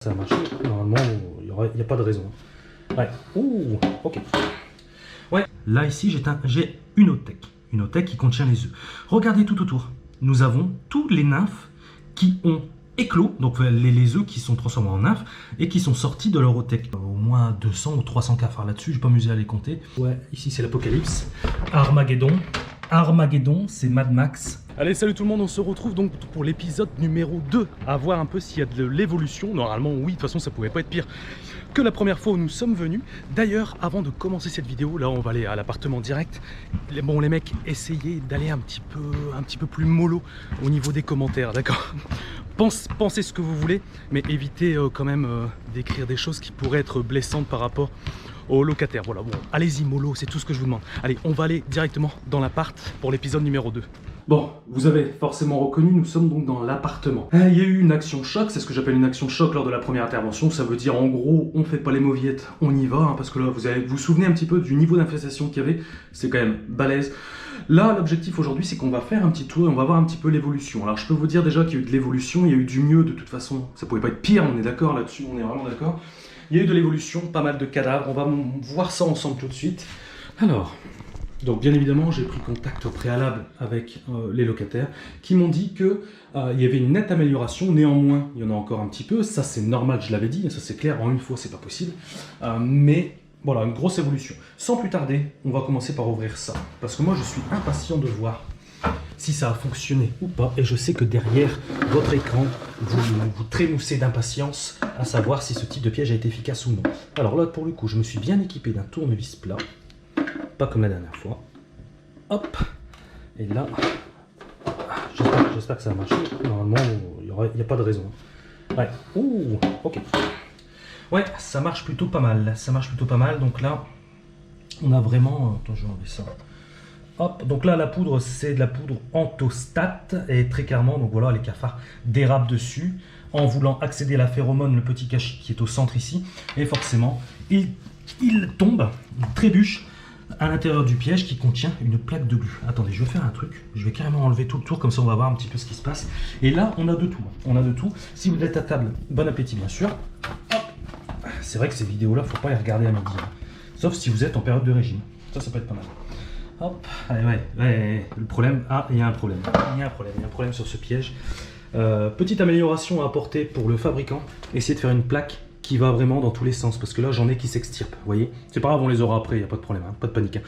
Ça a marché, normalement il n'y a pas de raison. Ouais, ouh, ok. Ouais, là ici j'ai une otech qui contient les œufs. Regardez tout autour, nous avons tous les nymphes qui ont éclos, donc les œufs qui sont transformés en nymphes et qui sont sortis de leur otech. Au moins 200 ou 300 cafards là-dessus, je ne vais pas m'amuser à les compter. Ouais, ici c'est l'apocalypse, Armageddon, c'est Mad Max. Allez, salut tout le monde, on se retrouve donc pour l'épisode numéro 2, à voir un peu s'il y a de l'évolution. Normalement oui, de toute façon ça pouvait pas être pire que la première fois où nous sommes venus. D'ailleurs, avant de commencer cette vidéo, là on va aller à l'appartement direct. Bon les mecs, essayez d'aller un petit peu plus mollo au niveau des commentaires, d'accord? Pensez ce que vous voulez, mais évitez quand même d'écrire des choses qui pourraient être blessantes par rapport aux locataires. Voilà, bon, allez-y mollo, c'est tout ce que je vous demande. Allez, on va aller directement dans l'appart pour l'épisode numéro 2. Bon, vous avez forcément reconnu, nous sommes donc dans l'appartement. Il y a eu une action choc, c'est ce que j'appelle une action choc lors de la première intervention. Ça veut dire en gros, on fait pas les mauviettes, on y va, hein, parce que là, vous vous souvenez un petit peu du niveau d'infestation qu'il y avait, c'est quand même balèze. Là, l'objectif aujourd'hui, c'est qu'on va faire un petit tour et on va voir un petit peu l'évolution. Alors, je peux vous dire déjà qu'il y a eu de l'évolution, il y a eu du mieux de toute façon. Ça pouvait pas être pire, on est d'accord là-dessus, on est vraiment d'accord. Il y a eu de l'évolution, pas mal de cadavres, on va voir ça ensemble tout de suite. Alors... donc bien évidemment, j'ai pris contact au préalable avec les locataires qui m'ont dit qu'il y avait une nette amélioration. Néanmoins, il y en a encore un petit peu. Ça, c'est normal, je l'avais dit. Ça, c'est clair. En une fois, c'est pas possible. Mais voilà, une grosse évolution. Sans plus tarder, on va commencer par ouvrir ça. Parce que moi, je suis impatient de voir si ça a fonctionné ou pas. Et je sais que derrière votre écran, vous trémoussez d'impatience à savoir si ce type de piège a été efficace ou non. Alors là, pour le coup, je me suis bien équipé d'un tournevis plat. Pas comme la dernière fois. Hop. Et là, j'espère que ça a marché. Normalement, il n'y a pas de raison. Ouais. Ouh, ok. Ouais, ça marche plutôt pas mal. Ça marche plutôt pas mal. Donc là, on a vraiment... attends, je vais enlever ça. Hop. Donc là, la poudre, c'est de la poudre Antostat. Et très clairement, donc voilà, les cafards dérapent dessus en voulant accéder à la phéromone, le petit cachet qui est au centre ici. Et forcément, il tombe, il trébuche à l'intérieur du piège qui contient une plaque de glu. Attendez, je vais faire un truc. Je vais carrément enlever tout le tour, comme ça on va voir un petit peu ce qui se passe. Et là, on a de tout. On a de tout. Si vous êtes à table, bon appétit bien sûr. C'est vrai que ces vidéos-là, faut pas les regarder à midi. Hein. Sauf si vous êtes en période de régime. Ça peut être pas mal. Hop. Allez, ouais. Le problème... ah, il y a un problème. Il y a un problème sur ce piège. Petite amélioration à apporter pour le fabricant. Essayez de faire une plaque qui va vraiment dans tous les sens, parce que là j'en ai qui s'extirpent, vous voyez. C'est pas grave, on les aura après, il n'y a pas de problème, hein, pas de panique. Hein.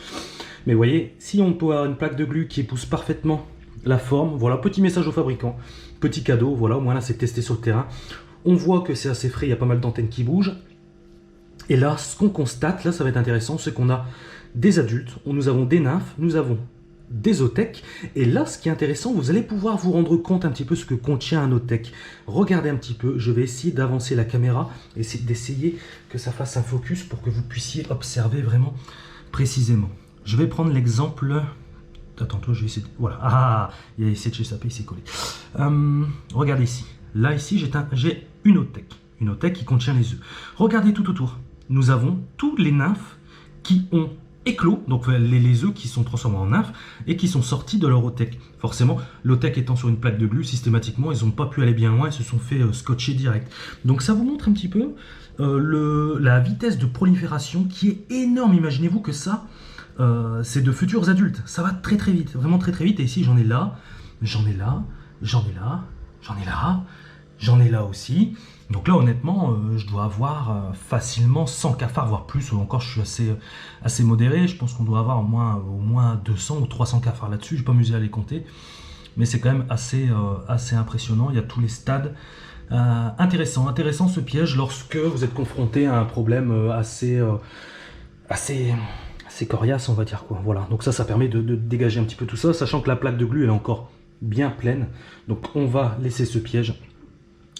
Mais vous voyez, si on peut avoir une plaque de glu qui épouse parfaitement la forme, voilà, petit message au fabricant, petit cadeau, voilà, au moins là c'est testé sur le terrain. On voit que c'est assez frais, il y a pas mal d'antennes qui bougent. Et là, ce qu'on constate, là ça va être intéressant, c'est qu'on a des adultes, nous avons des nymphes, nous avons des otech, et là ce qui est intéressant, vous allez pouvoir vous rendre compte un petit peu ce que contient un otech. Regardez un petit peu, je vais essayer d'avancer la caméra, d'essayer que ça fasse un focus pour que vous puissiez observer vraiment précisément. Je vais prendre l'exemple... attends, toi je vais essayer de... voilà, ah, il a essayé de s'échapper, il s'est collé. Regardez ici, là ici j'ai une otech qui contient les œufs. Regardez tout autour, nous avons tous les nymphes qui ont éclos, donc les œufs qui sont transformés en nymphes et qui sont sortis de leur otech. Forcément, l'otech étant sur une plaque de glu, systématiquement, ils n'ont pas pu aller bien loin, ils se sont fait scotcher direct. Donc ça vous montre un petit peu la vitesse de prolifération qui est énorme. Imaginez-vous que ça, c'est de futurs adultes. Ça va très très vite, vraiment très très vite. Et ici, j'en ai là, j'en ai là, j'en ai là, j'en ai là, j'en ai là aussi. Donc là, honnêtement, je dois avoir facilement 100 cafards, voire plus. Encore, je suis assez modéré. Je pense qu'on doit avoir au moins 200 ou 300 cafards là-dessus. Je ne vais pas m'amuser à les compter. Mais c'est quand même assez impressionnant. Il y a tous les stades. Intéressant ce piège lorsque vous êtes confronté à un problème assez coriace, on va dire, quoi. Voilà. Donc ça permet de dégager un petit peu tout ça, sachant que la plaque de glu elle est encore bien pleine. Donc on va laisser ce piège.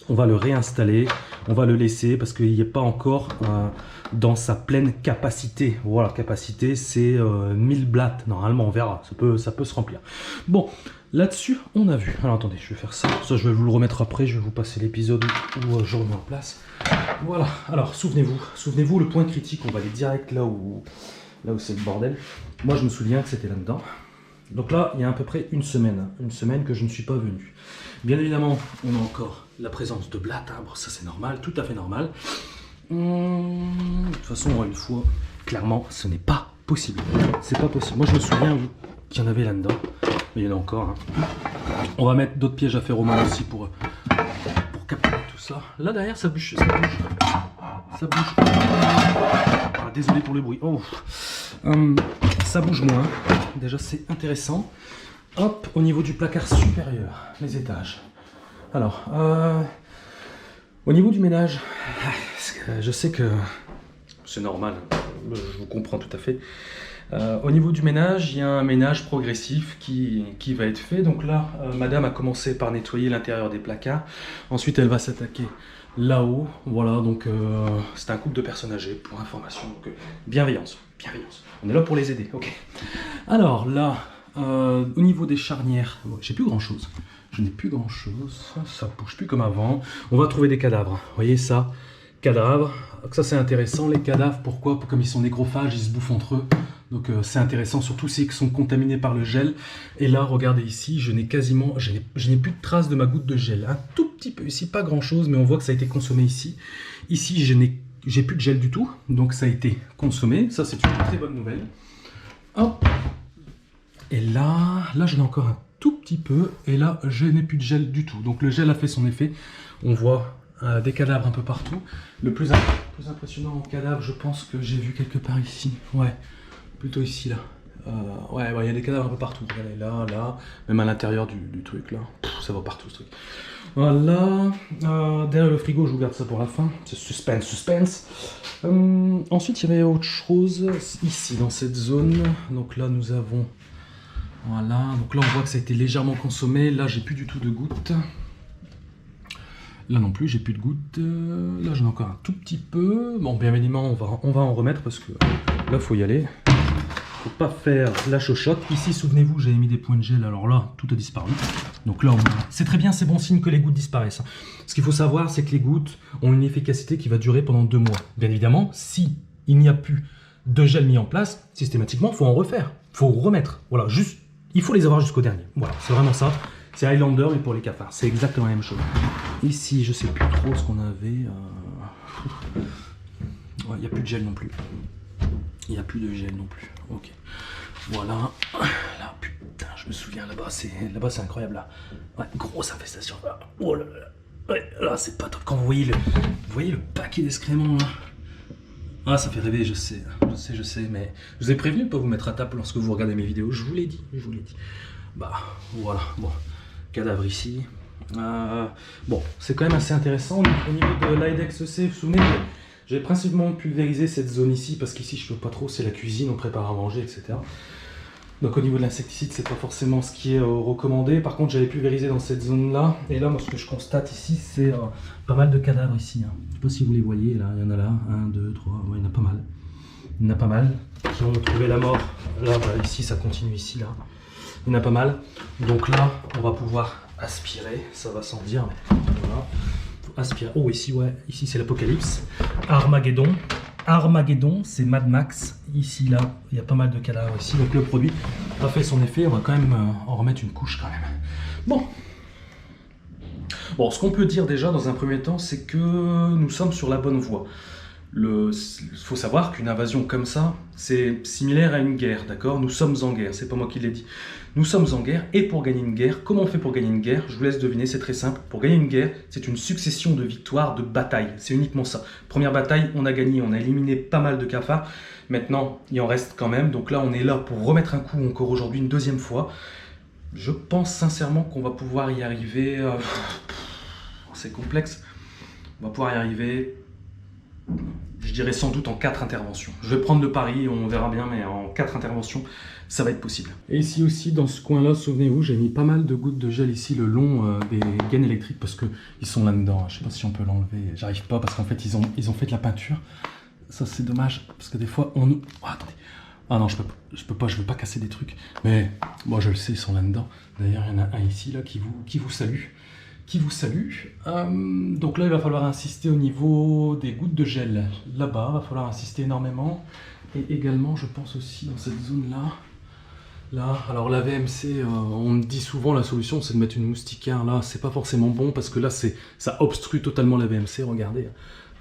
On va le réinstaller, on va le laisser parce qu'il n'est pas encore dans sa pleine capacité. Voilà, capacité c'est 1000 blattes. Normalement on verra, ça peut se remplir. Bon, là-dessus on a vu. Alors attendez, je vais faire ça. Ça je vais vous le remettre après, je vais vous passer l'épisode où je remets en place. Voilà, alors souvenez-vous le point critique, on va aller direct là où c'est le bordel. Moi je me souviens que c'était là-dedans. Donc là, il y a à peu près une semaine que je ne suis pas venu. Bien évidemment, on a encore la présence de blattes, hein. Bon, ça c'est normal, tout à fait normal. De toute façon, une fois, clairement, ce n'est pas possible. C'est pas possible. Moi, je me souviens qu'il y en avait là-dedans, mais il y en a encore. Hein. On va mettre d'autres pièges à phéromones aussi pour capturer tout ça. Là derrière, ça bouge, ça bouge. Ça bouge. Ah, désolé pour le bruit. Oh. Ça bouge moins. Déjà, c'est intéressant. Hop, au niveau du placard supérieur, les étages. Alors, au niveau du ménage, je sais que c'est normal, je vous comprends tout à fait. Au niveau du ménage, il y a un ménage progressif qui va être fait. Donc là, madame a commencé par nettoyer l'intérieur des placards. Ensuite, elle va s'attaquer là-haut. Voilà, donc c'est un couple de personnes âgées, pour information. Donc, bienveillance, bienveillance. On est là pour les aider, ok. Alors là, au niveau des charnières, j'ai plus grand-chose. Je n'ai plus grand-chose, ça bouge plus comme avant. On va trouver des cadavres, vous voyez ça, cadavres. Ça c'est intéressant, les cadavres, pourquoi? Comme ils sont nécrophages, ils se bouffent entre eux. Donc c'est intéressant, surtout ceux qui sont contaminés par le gel. Et là, regardez ici, je n'ai plus de traces de ma goutte de gel. Un tout petit peu ici, pas grand-chose, mais on voit que ça a été consommé ici. Ici, j'ai plus de gel du tout, donc ça a été consommé. Ça, c'est une très bonne nouvelle. Hop. Et là j'en ai encore un tout petit peu, et là je n'ai plus de gel du tout. Donc le gel a fait son effet. On voit des cadavres un peu partout. Le plus impressionnant en cadavre, je pense que j'ai vu quelque part ici. Ouais, plutôt ici là. Ouais, il y a des cadavres un peu partout. Regardez, là, même à l'intérieur du truc là. Pff, ça va partout ce truc. Voilà. Derrière le frigo, je vous garde ça pour la fin. C'est suspense. Ensuite, il y avait autre chose ici dans cette zone. Donc là, nous avons. Voilà, donc là on voit que ça a été légèrement consommé. Là j'ai plus du tout de gouttes. Là non plus j'ai plus de gouttes. Là j'en ai encore un tout petit peu. Bon, bien évidemment on va en remettre parce que là faut y aller. Faut pas faire la chochotte. Ici souvenez-vous j'avais mis des points de gel. Alors là tout a disparu. Donc là c'est très bien, c'est bon signe que les gouttes disparaissent. Ce qu'il faut savoir c'est que les gouttes ont une efficacité qui va durer pendant 2 mois. Bien évidemment si il n'y a plus de gel mis en place, systématiquement il faut en refaire. Il faut remettre. Voilà, juste. Il faut les avoir jusqu'au dernier. Voilà, c'est vraiment ça. C'est Highlander, mais pour les cafards. C'est exactement la même chose. Ici, je sais plus trop ce qu'on avait. Ouais, il n'y a plus de gel non plus. Il n'y a plus de gel non plus. Ok. Voilà. Là, putain, je me souviens, là-bas, c'est incroyable. Là. Ouais, grosse infestation. Oh là là. Ouais, là, c'est pas top. Quand vous voyez le paquet d'excréments, là. Ah, ça fait rêver, je sais, mais je vous ai prévenu de ne pas vous mettre à table lorsque vous regardez mes vidéos, je vous l'ai dit. Bah, voilà, bon, cadavre ici. Bon, c'est quand même assez intéressant. Au niveau de l'IDEX EC, vous vous souvenez, j'ai principalement pulvérisé cette zone ici, parce qu'ici je peux pas trop, c'est la cuisine, on prépare à manger, etc. Donc au niveau de l'insecticide, c'est pas forcément ce qui est recommandé. Par contre, j'avais pulvérisé dans cette zone-là. Et là, moi, ce que je constate ici, c'est pas mal de cadavres ici. Hein. Je sais pas si vous les voyez, là. Il y en a là. 1, 2, 3. Ouais, il y en a pas mal. Il y en a pas mal. Qui ont trouvé la mort. Là, bah, ici, ça continue ici, là. Il y en a pas mal. Donc là, on va pouvoir aspirer. Ça va sans dire, mais voilà. Faut aspirer. Oh, ici, ouais. Ici, c'est l'apocalypse. Armageddon, c'est Mad Max. Ici, là, il y a pas mal de cadavres ici. Donc le produit a fait son effet. On va quand même en remettre une couche quand même. Bon, ce qu'on peut dire déjà dans un premier temps, c'est que nous sommes sur la bonne voie. Il faut savoir qu'une invasion comme ça, c'est similaire à une guerre, d'accord? Nous sommes en guerre, c'est pas moi qui l'ai dit. Nous sommes en guerre, et pour gagner une guerre, comment on fait pour gagner une guerre? Je vous laisse deviner, c'est très simple. Pour gagner une guerre, c'est une succession de victoires, de batailles. C'est uniquement ça. Première bataille, on a gagné, on a éliminé pas mal de cafards. Maintenant, il en reste quand même. Donc là, on est là pour remettre un coup encore aujourd'hui, une deuxième fois. Je pense sincèrement qu'on va pouvoir y arriver. C'est complexe. On va pouvoir y arriver, je dirais sans doute en 4 interventions. Je vais prendre le pari, on verra bien, mais en 4 interventions, ça va être possible. Et ici aussi, dans ce coin-là, souvenez-vous, j'ai mis pas mal de gouttes de gel ici le long des gaines électriques parce qu'ils sont là-dedans. Je sais pas si on peut l'enlever. J'arrive pas parce qu'en fait, ils ont fait de la peinture. Ça, c'est dommage parce que des fois, on nous... Oh, attendez. Ah non, je veux pas casser des trucs. Mais moi, je le sais, ils sont là-dedans. D'ailleurs, il y en a un ici là qui vous salue. Donc là, il va falloir insister au niveau des gouttes de gel. Là-bas, il va falloir insister énormément. Et également, je pense aussi dans cette zone-là, Là, alors la VMC, on me dit souvent la solution c'est de mettre une moustiquaire. Là, c'est pas forcément bon parce que là, ça obstrue totalement la VMC. Regardez,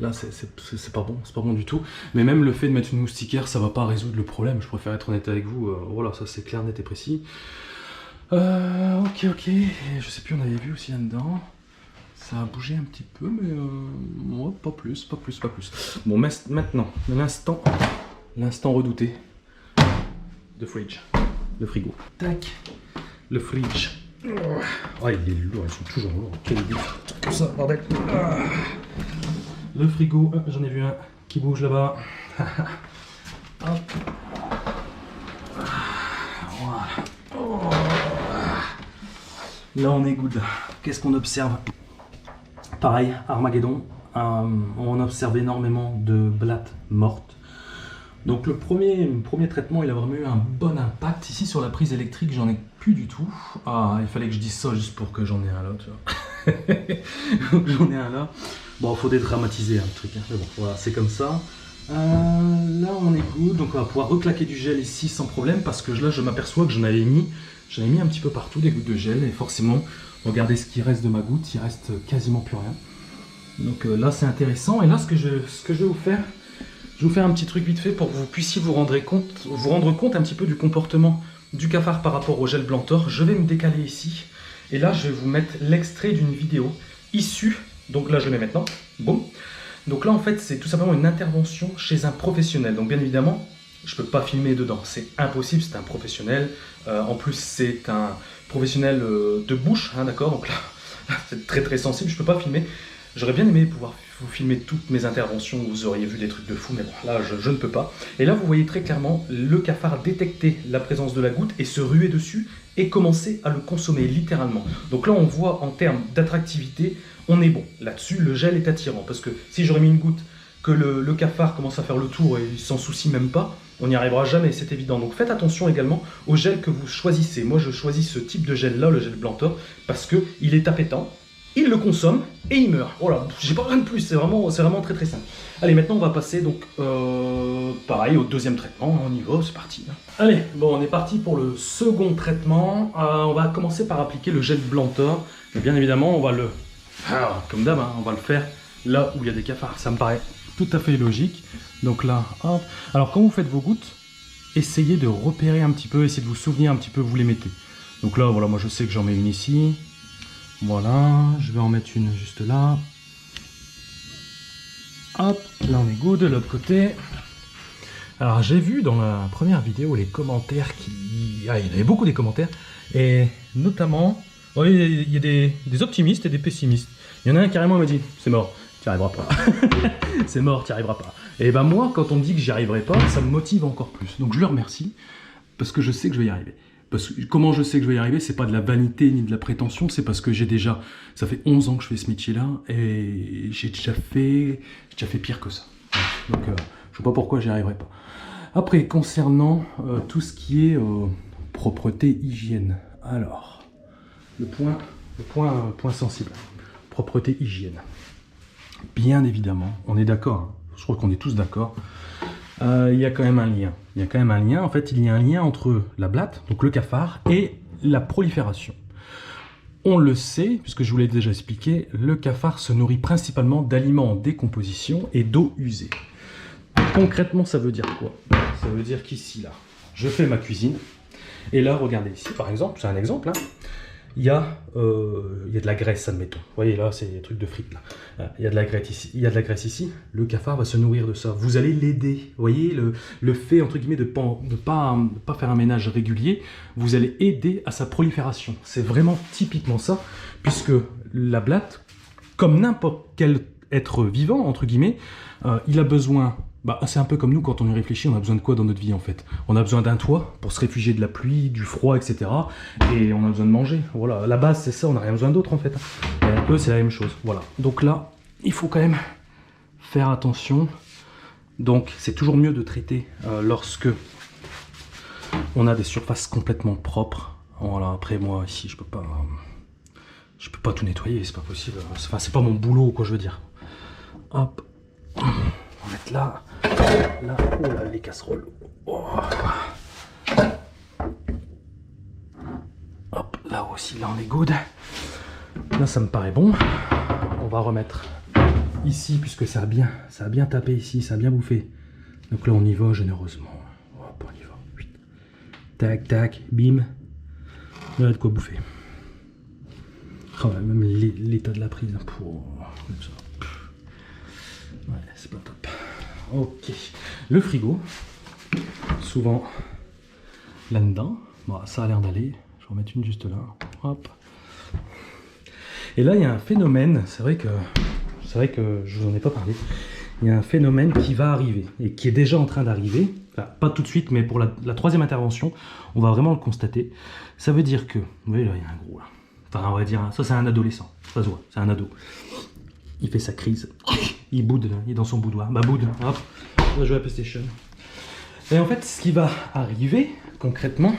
là, c'est pas bon du tout. Mais même le fait de mettre une moustiquaire, ça va pas résoudre le problème. Je préfère être honnête avec vous. Voilà, ça c'est clair, net et précis. Ok. Je sais plus, on avait vu aussi là-dedans. Ça a bougé un petit peu, mais ouais, pas plus. Bon, maintenant, l'instant redouté. The fridge. Le frigo. Tac. Le fridge. Oh, il est lourd, ils sont toujours lourds. Quel idée. Comme ça, bordel. Le frigo, j'en ai vu un qui bouge là-bas. Hop. Voilà. Là, on est good. Qu'est-ce qu'on observe? Pareil, Armageddon. On observe énormément de blattes mortes. Donc le premier traitement, il a vraiment eu un bon impact. Ici sur la prise électrique, j'en ai plus du tout. Ah, il fallait que je dise ça juste pour que j'en ai un là, tu vois. Donc j'en ai un là. Bon, faut dédramatiser un truc, hein. Mais bon, voilà, c'est comme ça. Là, on est good. Donc on va pouvoir reclaquer du gel ici sans problème parce que là, je m'aperçois que j'en avais mis un petit peu partout des gouttes de gel et forcément, regardez ce qui reste de ma goutte, il reste quasiment plus rien. Donc là, c'est intéressant. Et là, ce que je vais vous faire. Je vais vous faire un petit truc vite fait pour que vous puissiez vous rendre compte un petit peu du comportement du cafard par rapport au gel Blantor. Je vais me décaler ici et là je vais vous mettre l'extrait d'une vidéo issue, donc là je le mets maintenant, boum. Donc là en fait c'est tout simplement une intervention chez un professionnel, donc bien évidemment je ne peux pas filmer dedans, c'est impossible, c'est un professionnel, en plus c'est un professionnel de bouche, hein, d'accord, donc là c'est très sensible, je ne peux pas filmer. J'aurais bien aimé pouvoir vous filmer toutes mes interventions, vous auriez vu des trucs de fou, mais bon, là, je ne peux pas. Et là, vous voyez très clairement le cafard détecter la présence de la goutte et se ruer dessus et commencer à le consommer, littéralement. Donc là, on voit en termes d'attractivité, on est bon. Là-dessus, le gel est attirant, parce que si j'aurais mis une goutte, que le cafard commence à faire le tour et il s'en soucie même pas, on n'y arrivera jamais, c'est évident. Donc faites attention également au gel que vous choisissez. Moi, je choisis ce type de gel-là, le gel Blantor, parce qu'il est appétant. Il le consomme et il meurt. Voilà, j'ai pas rien de plus, c'est vraiment très simple. Allez, maintenant on va passer donc pareil au deuxième traitement. On y va, c'est parti. Allez, bon, on est parti pour le second traitement. On va commencer par appliquer le gel Blantor. Mais bien évidemment, on va le, alors, comme d'hab, hein, on va le faire là où il y a des cafards. Ça me paraît tout à fait logique. Donc là, hop. Alors quand vous faites vos gouttes, essayez de repérer un petit peu, essayez de vous souvenir un petit peu où vous les mettez. Donc là, voilà, moi je sais que j'en mets une ici. Voilà, je vais en mettre une juste là. Hop, là on est good, de l'autre côté. Alors j'ai vu dans la première vidéo les commentaires qui... Ah, il y en avait beaucoup des commentaires. Et notamment, oui, il y a des optimistes et des pessimistes. Il y en a un carrément qui m'a dit, c'est mort, tu n'y arriveras pas. C'est mort, tu n'y arriveras pas. Et ben moi, quand on me dit que j'y arriverai pas, ça me motive encore plus. Donc je le remercie, parce que je sais que je vais y arriver. Parce que, comment je sais que je vais y arriver, c'est pas de la vanité ni de la prétention, c'est parce que ça fait 11 ans que je fais ce métier-là, et j'ai déjà fait pire que ça. Donc, je sais pas pourquoi j'y arriverai pas. Après, concernant tout ce qui est propreté, hygiène. Alors, le point sensible. Propreté, hygiène. Bien évidemment, on est d'accord, hein. Je crois qu'on est tous d'accord. Il y a quand même un lien. En fait, il y a un lien entre la blatte, donc le cafard, et la prolifération. On le sait, puisque je vous l'ai déjà expliqué, le cafard se nourrit principalement d'aliments en décomposition et d'eau usée. Concrètement, ça veut dire quoi? Ça veut dire qu'ici, là, je fais ma cuisine, et là, regardez ici, par exemple, c'est un exemple, hein, il y a de la graisse, admettons. Vous voyez, là, c'est des trucs de frites, là. Il y a de la graisse ici. Le cafard va se nourrir de ça. Vous allez l'aider. Vous voyez, le fait, entre guillemets, de pas faire un ménage régulier, vous allez aider à sa prolifération. C'est vraiment typiquement ça, puisque la blatte, comme n'importe quel être vivant, entre guillemets, il a besoin... c'est un peu comme nous, quand on y réfléchit, on a besoin de quoi dans notre vie en fait? On a besoin d'un toit pour se réfugier de la pluie, du froid, etc. Et on a besoin de manger. Voilà, la base c'est ça, on n'a rien besoin d'autre en fait. Et eux c'est la même chose. Voilà. Donc là, il faut quand même faire attention. Donc c'est toujours mieux de traiter lorsque on a des surfaces complètement propres. Voilà, après moi ici je peux pas tout nettoyer, c'est pas possible. Enfin, c'est pas mon boulot quoi, je veux dire. Hop. On va mettre là, oh là, les casseroles. Oh. aussi, là on est good. Là ça me paraît bon. On va remettre ici, puisque ça a bien tapé ici, ça a bien bouffé. Donc là on y va généreusement. Hop, on y va. Tac, tac, bim. Là, de quoi bouffer. Oh, même l'état de la prise. Pour... Ouais, c'est pas top. Ok. Le frigo. Souvent là-dedans. Bon, ça a l'air d'aller. Je vais en mettre une juste là. Hop. Et là, il y a un phénomène. C'est vrai que je vous en ai pas parlé. Il y a un phénomène qui va arriver et qui est déjà en train d'arriver. Enfin, pas tout de suite, mais pour la troisième intervention, on va vraiment le constater. Ça veut dire que... Vous voyez, là, il y a un gros là. Enfin, on va dire, ça c'est un adolescent. Ça se voit, c'est un ado. Il fait sa crise. Il boude, là. Il est dans son boudoir. Bah, boude. Hop. On va jouer à PlayStation. Et en fait, ce qui va arriver, concrètement,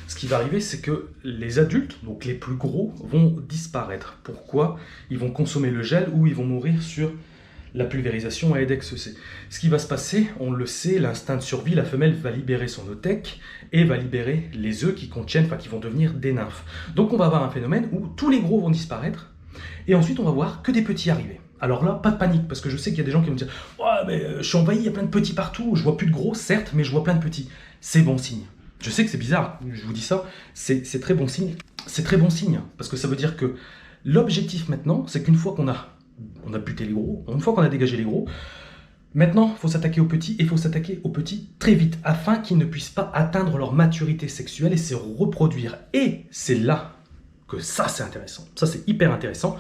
c'est que les adultes, donc les plus gros, vont disparaître. Pourquoi? Ils vont consommer le gel ou ils vont mourir sur la pulvérisation à EDEX-EC. Ce qui va se passer, on le sait, l'instinct de survie, la femelle va libérer son otèque et va libérer les œufs qui contiennent, enfin qui vont devenir des nymphes. Donc on va avoir un phénomène où tous les gros vont disparaître et ensuite on va voir que des petits arriver. Alors là, pas de panique, parce que je sais qu'il y a des gens qui vont me dire « Ouais, mais je suis envahi, il y a plein de petits partout, je vois plus de gros, certes, mais je vois plein de petits. » C'est bon signe. Je sais que c'est bizarre, je vous dis ça, c'est très bon signe. C'est très bon signe, parce que ça veut dire que l'objectif maintenant, c'est qu'une fois qu'on a buté les gros, une fois qu'on a dégagé les gros, maintenant, il faut s'attaquer aux petits, et il faut s'attaquer aux petits très vite, afin qu'ils ne puissent pas atteindre leur maturité sexuelle et se reproduire. Et c'est là que ça, c'est intéressant. Ça, c'est hyper intéressant.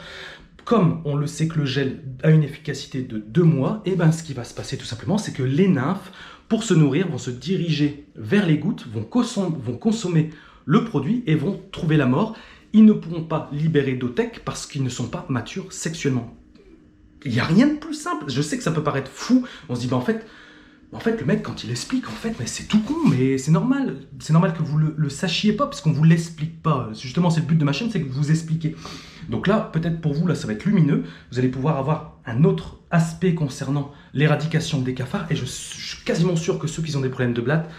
Comme on le sait que le gel a une efficacité de 2 mois, et ben ce qui va se passer tout simplement, c'est que les nymphes, pour se nourrir, vont se diriger vers les gouttes, vont consommer le produit et vont trouver la mort. Ils ne pourront pas libérer d'otèque parce qu'ils ne sont pas matures sexuellement. Il n'y a rien de plus simple. Je sais que ça peut paraître fou. On se dit, bah en fait, le mec, quand il explique, en fait, mais c'est tout con, mais c'est normal. C'est normal que vous le sachiez pas, parce qu'on vous l'explique pas. Justement, c'est le but de ma chaîne, c'est que vous expliquez. Donc là, peut-être pour vous, là, ça va être lumineux. Vous allez pouvoir avoir un autre aspect concernant l'éradication des cafards. Et je suis quasiment sûr que ceux qui ont des problèmes de blatte,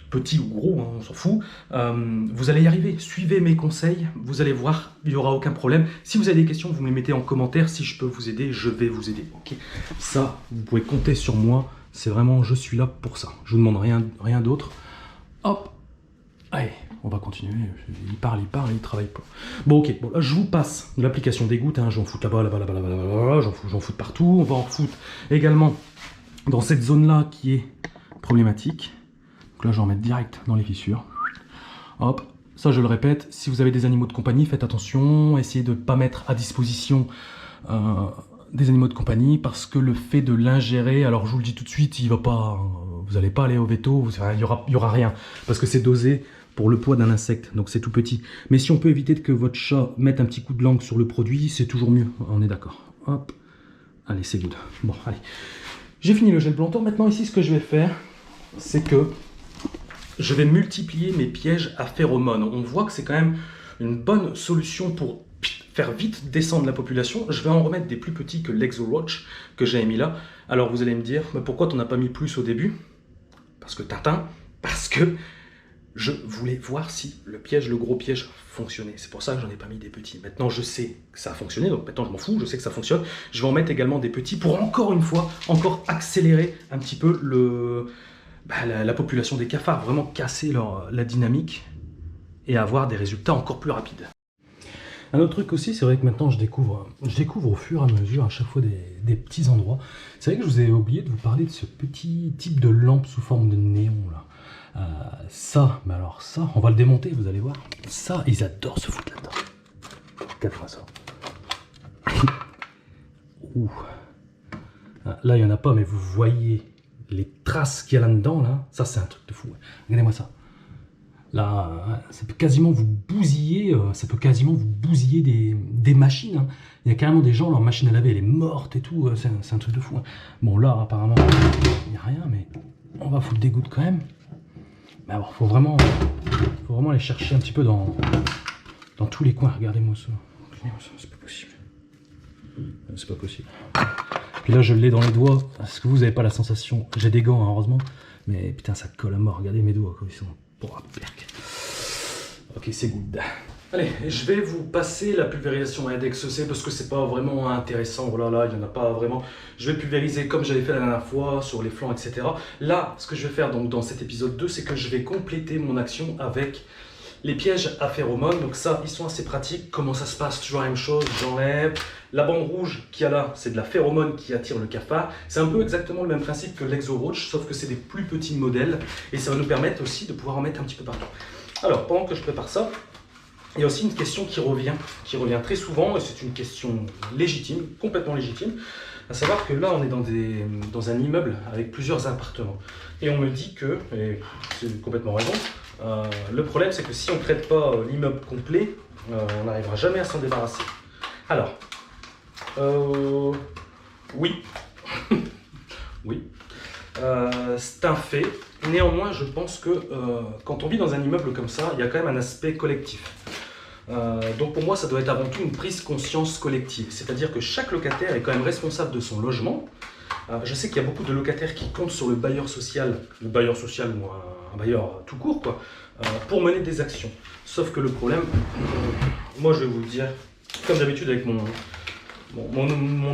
petits ou gros, hein, on s'en fout, vous allez y arriver. Suivez mes conseils, vous allez voir, il n'y aura aucun problème. Si vous avez des questions, vous me les mettez en commentaire. Si je peux vous aider, je vais vous aider. Okay. Ça, vous pouvez compter sur moi. C'est vraiment, je suis là pour ça. Je vous demande rien d'autre. Hop. Allez, on va continuer. Il parle, il travaille pas. Bon, ok. Bon, là, je vous passe l'application des gouttes. Hein. J'en fous là-bas, là-bas, j'en fous de partout. On va en foutre également dans cette zone-là qui est problématique. Donc là, je vais en mettre direct dans les fissures. Hop. Ça, je le répète, si vous avez des animaux de compagnie, faites attention. Essayez de ne pas mettre à disposition des animaux de compagnie, parce que le fait de l'ingérer, alors je vous le dis tout de suite, il va pas, vous n'allez pas aller au veto, il y aura rien, parce que c'est dosé pour le poids d'un insecte, donc c'est tout petit. Mais si on peut éviter que votre chat mette un petit coup de langue sur le produit, c'est toujours mieux, on est d'accord. Hop, allez, c'est good. Bon, allez, j'ai fini le gel planteur. Maintenant ici, ce que je vais faire, c'est que je vais multiplier mes pièges à phéromones. On voit que c'est quand même une bonne solution pour faire vite descendre la population. Je vais en remettre des plus petits que l'Exowatch que j'ai mis là. Alors vous allez me dire, mais pourquoi tu n'en as pas mis plus au début? Parce que Tintin, parce que je voulais voir si le gros piège fonctionnait. C'est pour ça que j'en ai pas mis des petits. Maintenant je sais que ça a fonctionné, donc maintenant je m'en fous, je sais que ça fonctionne. Je vais en mettre également des petits pour encore une fois, encore accélérer un petit peu la population des cafards, vraiment casser la dynamique et avoir des résultats encore plus rapides. Un autre truc aussi, c'est vrai que maintenant je découvre au fur et à mesure à chaque fois des petits endroits. C'est vrai que je vous ai oublié de vous parler de ce petit type de lampe sous forme de néon là. Ça, mais alors ça, on va le démonter, vous allez voir. Ça, ils adorent se foutre là-dedans. Regarde-moi ça. Ouh. Là, il n'y en a pas, mais vous voyez les traces qu'il y a là-dedans, là. Ça, c'est un truc de fou. Regardez-moi ça. Là, ça peut quasiment vous bousiller, des machines. Hein. Il y a carrément des gens, leur machine à laver, elle est morte et tout. C'est un truc de fou. Hein. Bon, là, apparemment, il n'y a rien, mais on va foutre des gouttes quand même. Mais alors, faut vraiment aller chercher un petit peu dans tous les coins. Regardez-moi ça. C'est pas possible. C'est pas possible. Puis là, je l'ai dans les doigts. Est-ce que vous n'avez pas la sensation? J'ai des gants, hein, heureusement. Mais putain, ça colle à mort. Regardez mes doigts, comme ils sont. Ok, c'est good. Allez, je vais vous passer la pulvérisation ADXC parce que c'est pas vraiment intéressant. Voilà, là, il n'y en a pas vraiment. Je vais pulvériser comme j'avais fait la dernière fois sur les flancs, etc. Là, ce que je vais faire donc, dans cet épisode 2, c'est que je vais compléter mon action avec les pièges à phéromones. Donc ça, ils sont assez pratiques. Comment ça se passe? Toujours la même chose. J'enlève. La bande rouge qu'il y a là, c'est de la phéromone qui attire le cafard. C'est un peu exactement le même principe que l'Exo-Roach, sauf que c'est des plus petits modèles. Et ça va nous permettre aussi de pouvoir en mettre un petit peu partout. Alors, pendant que je prépare ça, il y a aussi une question qui revient très souvent, et c'est une question légitime, complètement légitime, à savoir que là, on est dans un immeuble avec plusieurs appartements. Et on me dit que, et c'est complètement raison, le problème c'est que si on ne traite pas l'immeuble complet, on n'arrivera jamais à s'en débarrasser. Alors, oui, oui, c'est un fait. Néanmoins, je pense que quand on vit dans un immeuble comme ça, il y a quand même un aspect collectif. Donc pour moi, ça doit être avant tout une prise de conscience collective. C'est-à-dire que chaque locataire est quand même responsable de son logement. Je sais qu'il y a beaucoup de locataires qui comptent sur le bailleur social ou un bailleur tout court, quoi, pour mener des actions. Sauf que le problème, moi je vais vous le dire, comme d'habitude avec mon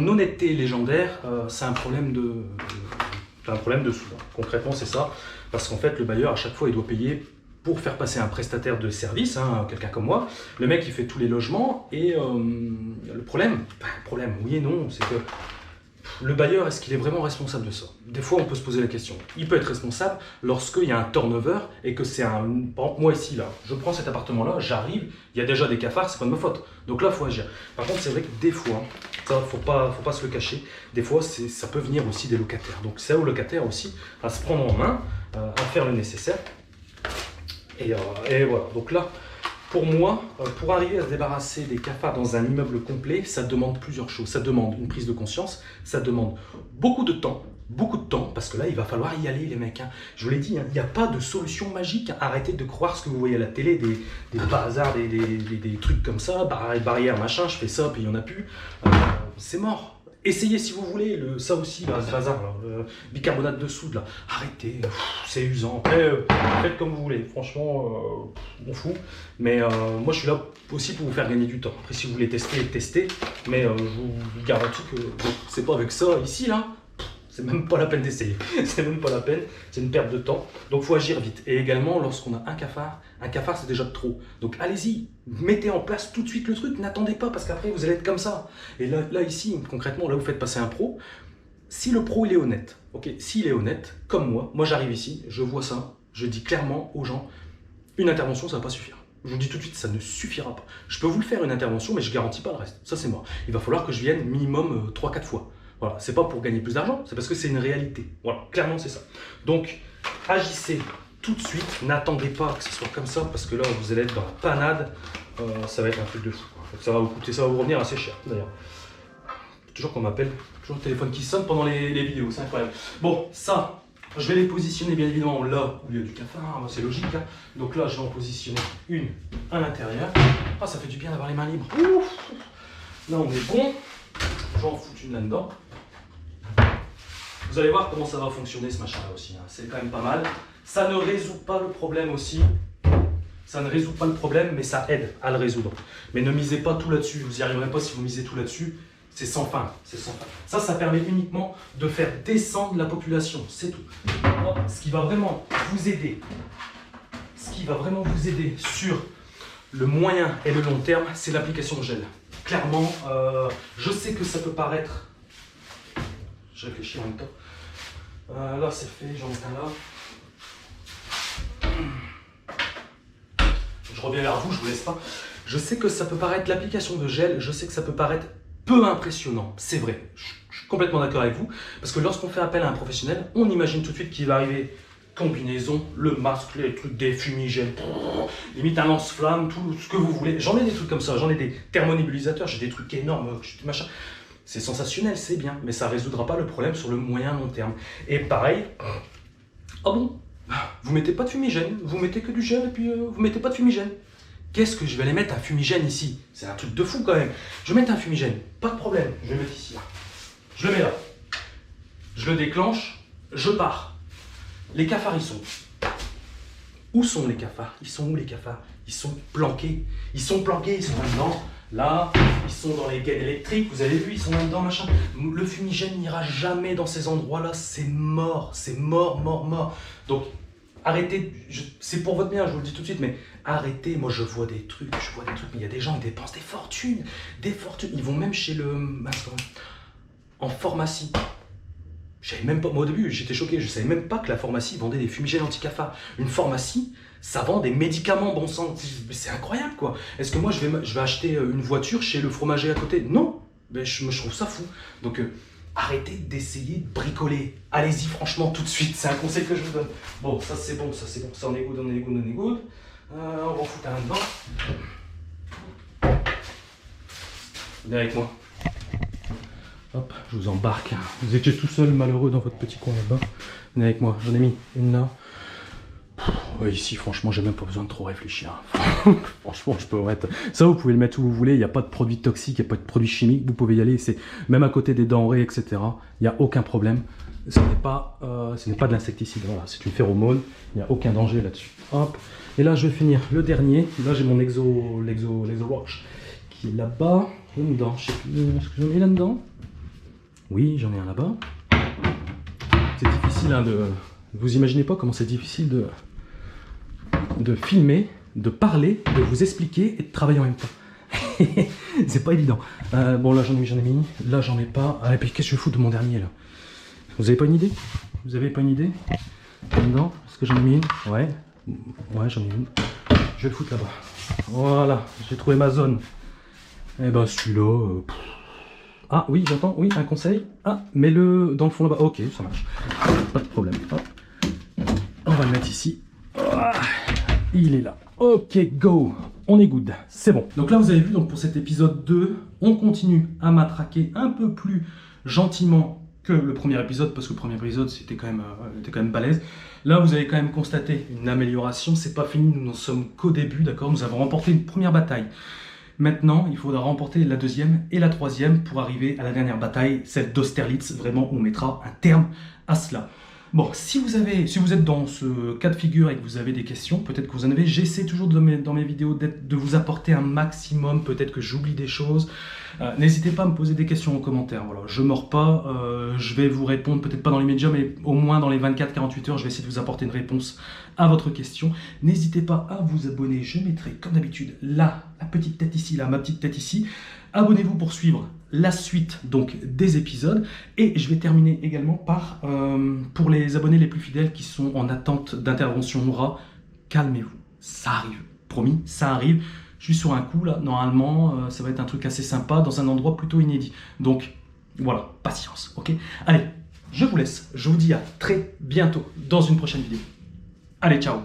honnêteté légendaire, c'est un problème de sous. Concrètement, c'est ça. Parce qu'en fait, le bailleur, à chaque fois, il doit payer pour faire passer un prestataire de service, hein, quelqu'un comme moi. Le mec, il fait tous les logements. Et le problème, oui et non, c'est que le bailleur, est-ce qu'il est vraiment responsable de ça? Des fois, on peut se poser la question. Il peut être responsable lorsqu'il y a un turnover et que c'est un... Par exemple, moi ici, là, je prends cet appartement-là, j'arrive, il y a déjà des cafards, c'est pas de ma faute. Donc là, il faut agir. Par contre, c'est vrai que des fois, ça, faut pas se le cacher, des fois, ça peut venir aussi des locataires. Donc c'est aux locataires aussi à se prendre en main, à faire le nécessaire. Et voilà. Donc là, pour moi, pour arriver à se débarrasser des cafards dans un immeuble complet, ça demande plusieurs choses. Ça demande une prise de conscience, ça demande beaucoup de temps, parce que là, il va falloir y aller, les mecs. Hein. Je vous l'ai dit, hein, il n'y a pas de solution magique. Hein. Arrêtez de croire ce que vous voyez à la télé, des bazars, des trucs comme ça, barrières, machin, je fais ça, puis il n'y en a plus. C'est mort. Essayez si vous voulez, ça aussi, là, ce bazar, là, bicarbonate de soude, là. Arrêtez, c'est usant. Après, faites comme vous voulez, franchement, on m'en fout. Mais moi, je suis là aussi pour vous faire gagner du temps. Après, si vous voulez tester. Mais je vous garantis que c'est pas avec ça, ici, là. C'est même pas la peine d'essayer. C'est même pas la peine, c'est une perte de temps. Donc, il faut agir vite. Et également, lorsqu'on a un cafard c'est déjà trop. Donc, allez-y, mettez en place tout de suite le truc. N'attendez pas parce qu'après, vous allez être comme ça. Et là ici, concrètement, là, vous faites passer un pro. Si le pro, il est honnête, ok, s'il est honnête, comme moi j'arrive ici, je vois ça, je dis clairement aux gens, une intervention, ça va pas suffire. Je vous dis tout de suite, ça ne suffira pas. Je peux vous le faire une intervention, mais je garantis pas le reste. Ça, c'est mort. Il va falloir que je vienne minimum 3-4 fois. Voilà, c'est pas pour gagner plus d'argent, c'est parce que c'est une réalité. Voilà, clairement c'est ça. Donc, agissez tout de suite, n'attendez pas que ce soit comme ça, parce que là vous allez être dans la panade, ça va être un truc de fou. Ça va vous coûter, ça va vous revenir assez cher d'ailleurs. Toujours qu'on m'appelle, toujours le téléphone qui sonne pendant les vidéos, c'est incroyable. Bon, ça, je vais les positionner bien évidemment là où il y a du cafard, c'est logique. Hein. Donc là, je vais en positionner une à l'intérieur. Ah, ça fait du bien d'avoir les mains libres. Ouf. Là, on est bon. Je vais en foutre une là-dedans. Vous allez voir comment ça va fonctionner ce machin-là aussi. Hein. C'est quand même pas mal. Ça ne résout pas le problème aussi. Ça ne résout pas le problème, mais ça aide à le résoudre. Mais ne misez pas tout là-dessus. Vous n'y arriverez pas si vous misez tout là-dessus. C'est sans fin. C'est sans fin. Ça permet uniquement de faire descendre la population. C'est tout. Ce qui va vraiment vous aider, sur le moyen et le long terme, c'est l'application de gel. Clairement, je sais que ça peut paraître... Je réfléchis en même temps. Là, c'est fait, j'en ai un là. Je reviens vers vous, je vous laisse pas. Je sais que ça peut paraître, l'application de gel, je sais que ça peut paraître peu impressionnant. C'est vrai, je suis complètement d'accord avec vous. Parce que lorsqu'on fait appel à un professionnel, on imagine tout de suite qu'il va arriver combinaison, le masque, les trucs, des fumigènes, limite un lance-flamme, tout ce que vous voulez. J'en ai des trucs comme ça, j'en ai des thermonébulisateurs, j'ai des trucs énormes, machin. C'est sensationnel, c'est bien, mais ça ne résoudra pas le problème sur le moyen long terme. Et pareil, ah bon, vous mettez pas de fumigène, vous mettez que du gel et puis vous mettez pas de fumigène. Qu'est-ce que je vais aller mettre un fumigène ici? C'est un truc de fou quand même. Je vais mettre un fumigène, pas de problème, je vais le mettre ici. Là. Je le mets là. Je le déclenche, je pars. Les cafards ils sont Où sont les cafards? Ils sont où les cafards? Ils sont planqués. Ils sont planqués, ils sont là-dedans. Là, ils sont dans les gaines électriques, vous avez vu, ils sont là-dedans, machin. Le fumigène n'ira jamais dans ces endroits-là, c'est mort, mort. Donc, arrêtez, c'est pour votre bien, je vous le dis tout de suite, mais arrêtez, moi je vois des trucs, mais il y a des gens qui dépensent des fortunes. Ils vont même chez en pharmacie. Je savais même pas, moi au début j'étais choqué, je savais même pas que la pharmacie vendait des fumigènes anti-cafards. Une pharmacie, ça vend des médicaments, bon sang, c'est incroyable quoi. Est-ce que moi je vais acheter une voiture chez le fromager à côté? Non, mais je trouve ça fou. Donc arrêtez d'essayer de bricoler. Allez-y franchement tout de suite, c'est un conseil que je vous donne. Bon, ça c'est bon, ça on est good. On va en foutre un dedans. Venez avec moi. Hop, je vous embarque. Vous étiez tout seul malheureux dans votre petit coin là-bas. Venez avec moi, j'en ai mis une là. Ouais, ici, franchement, j'ai même pas besoin de trop réfléchir. Franchement, je peux mettre. Ça, vous pouvez le mettre où vous voulez. Il n'y a pas de produits toxiques, il n'y a pas de produits chimiques. Vous pouvez y aller. C'est même à côté des denrées, etc. Il n'y a aucun problème. Ce n'est pas de l'insecticide. Voilà, c'est une phéromone. Il n'y a aucun danger là-dessus. Hop. Et là, je vais finir le dernier. Là, j'ai mon l'exo watch qui est là-bas. Là-dedans. Je sais plus. Est-ce que j'en ai là-dedans? Oui, j'en ai un là-bas. C'est difficile hein, de... Vous imaginez pas comment c'est difficile de filmer, de parler, de vous expliquer et de travailler en même temps. C'est pas évident. Bon, là j'en ai mis. Là j'en ai pas. Ah, et puis qu'est-ce que je fous de mon dernier là? Vous avez pas une idée? Vous avez pas une idée? Là-dedans? Est-ce que j'en ai mis une? Ouais. Ouais, j'en ai une. Je vais le foutre là-bas. Voilà, j'ai trouvé ma zone. Et ben celui-là... Ah oui, j'entends, oui, un conseil. Ah, mets-le dans le fond là-bas. Ok, ça marche. Pas de problème. Hop. On va le mettre ici. Ah, il est là. Ok, go. On est good. C'est bon. Donc là, vous avez vu, donc pour cet épisode 2, on continue à matraquer un peu plus gentiment que le premier épisode, parce que le premier épisode, c'était quand même balèze. Là, vous avez quand même constaté une amélioration. C'est pas fini, nous n'en sommes qu'au début, d'accord? Nous avons remporté une première bataille. Maintenant, il faudra remporter la deuxième et la troisième pour arriver à la dernière bataille, celle d'Austerlitz. Vraiment, on mettra un terme à cela. Bon, si vous êtes dans ce cas de figure et que vous avez des questions, peut-être que vous en avez, j'essaie toujours dans mes vidéos de vous apporter un maximum, peut-être que j'oublie des choses. N'hésitez pas à me poser des questions en commentaire, voilà, je mords pas, je vais vous répondre, peut-être pas dans les médias, mais au moins dans les 24-48 heures, je vais essayer de vous apporter une réponse à votre question. N'hésitez pas à vous abonner, je mettrai comme d'habitude là, la petite tête ici, là, ma petite tête ici. Abonnez-vous pour suivre la suite donc des épisodes et je vais terminer également par pour les abonnés les plus fidèles qui sont en attente d'intervention Aura, calmez-vous, ça arrive, promis, ça arrive. Je suis sur un coup là, normalement ça va être un truc assez sympa dans un endroit plutôt inédit, donc voilà, patience, ok? Allez, je vous laisse, je vous dis à très bientôt dans une prochaine vidéo. Allez, ciao.